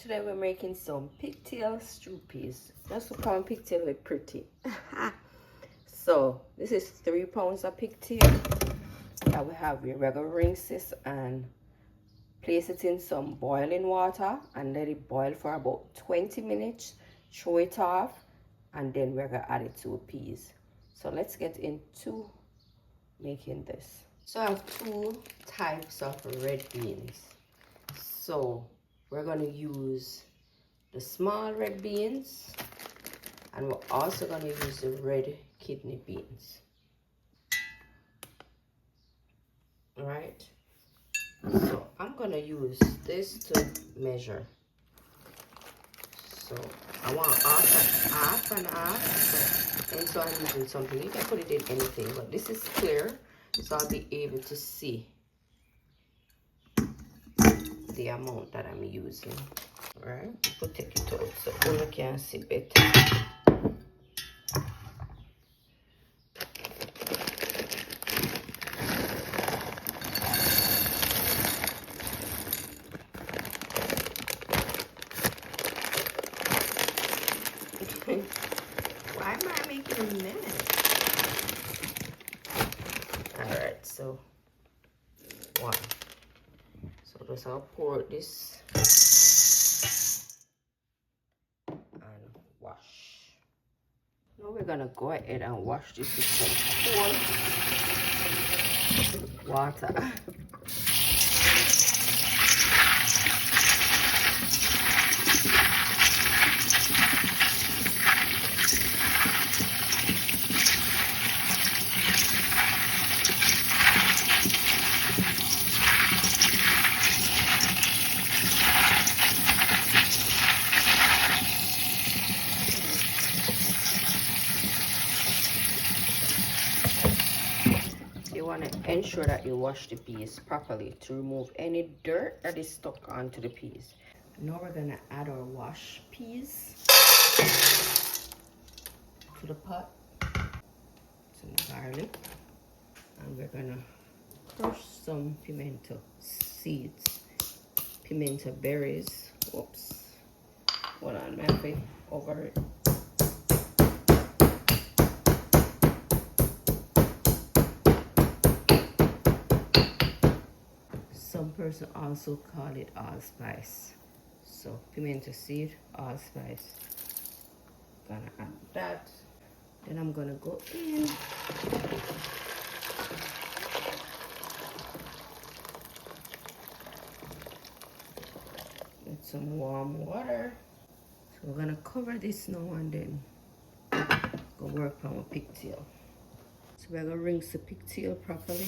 Today we're making some pigtail stew peas. Just look how pigtail look pretty. So this is 3 pounds of pigtail that we have here. We're gonna rinse this and place it in some boiling water and let it boil for about 20 minutes. Throw it off and then we're gonna add it to the peas. So let's get into making this. So I have 2 types of red beans. So we're going to use the small red beans and we're also going to use the red kidney beans. All right, so I'm going to use this to measure. So I want half and half, and so I'm using something. You can put it in anything, but this is clear, so I'll be able to see the amount that I'm using. All right, we'll take it out so you can see better. Why am I making a mess? All right, so 1. So just I'll pour this and wash. Now we're gonna go ahead and wash this with some cold water. You want to ensure that you wash the peas properly to remove any dirt that is stuck onto the peas. Now we're going to add our washed peas to the pot. Some garlic. And we're going to crush some pimento seeds. Pimento berries. Oops. Hold on, my feet over it. Some person also call it allspice. So pimento seed, allspice. Gonna add that. Then I'm gonna go in with some warm water. So we're gonna cover this now and then go work on a pigtail. So we're gonna rinse the pigtail properly.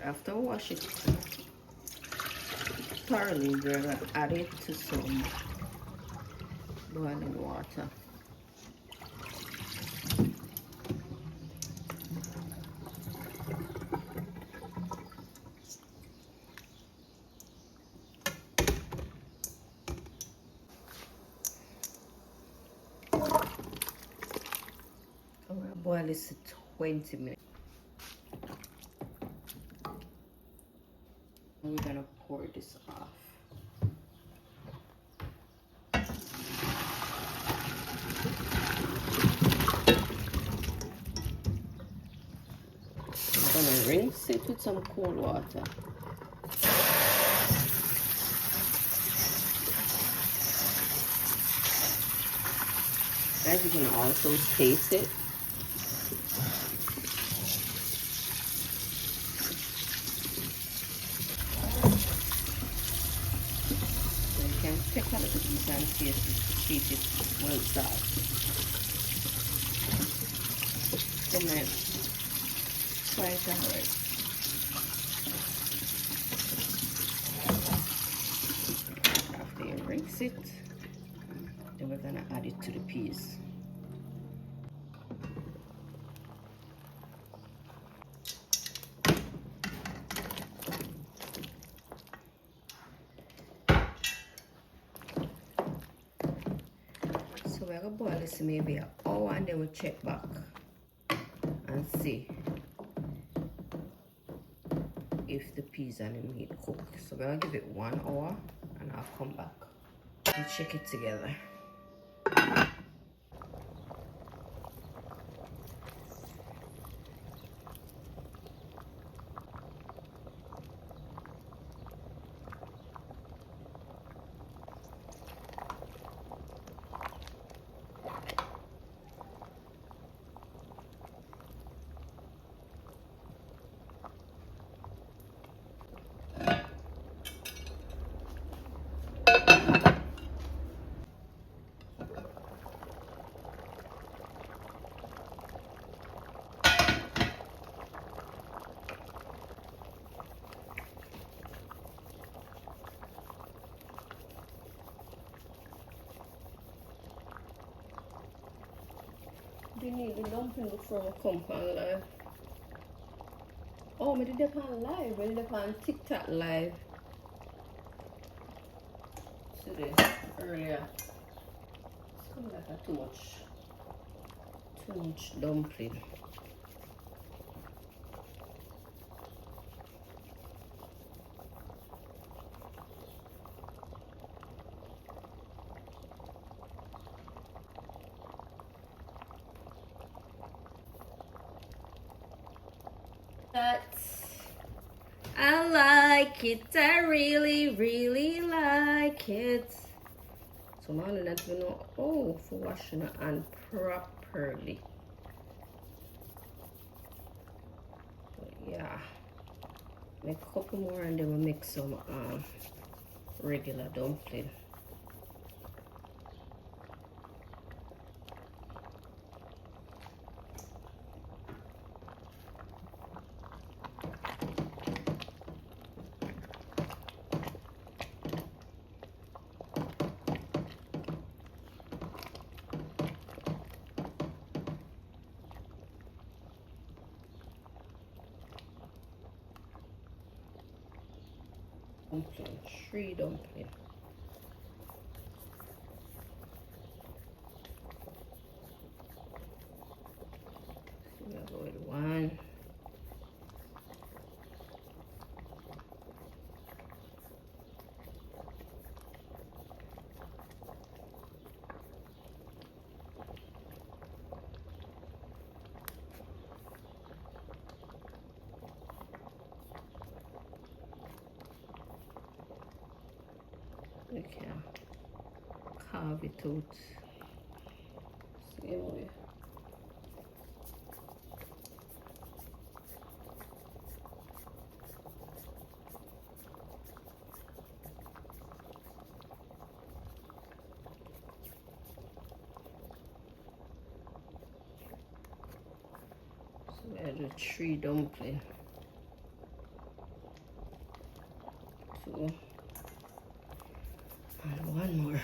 After wash it thoroughly, we're going to add it to some boiling water. I'm going to boil this for 20 minutes. And we're going to pour this off. I'm going to rinse it with some cold water. Guys, you can also taste it. So you can take a little bit and taste it to see if it's well soft. So man, quite alright. After you rinse it, then we're gonna add it to the peas. So we're gonna boil this maybe an hour and then we'll check back and see if the peas and the meat cook. So we're gonna give it 1 hour and I'll come back and check it together. You need the dumpling before I come on live. Oh, I did it on live. I did it on TikTok live today, earlier. It's coming like a too much dumpling. But I like it. I really, really like it. So now I don't even know. Oh, for washing it and properly. But yeah, make a couple more and then we'll make some regular dumpling. Dumpling, 3 dumpling. So we'll go with 1. You can carve it out same way. So we'll do 3 dumpling. 2. And 1 more.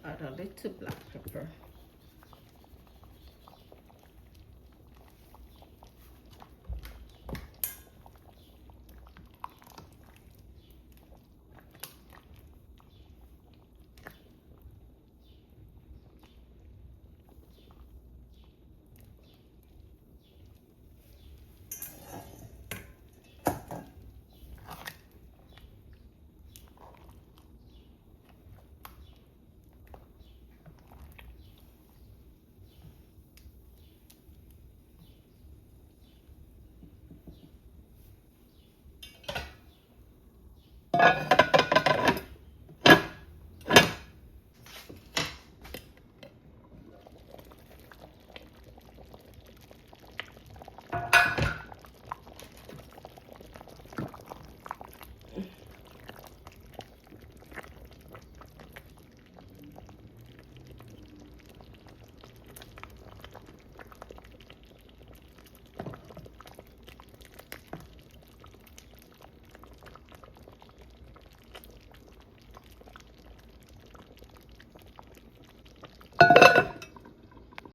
Add a little black pepper.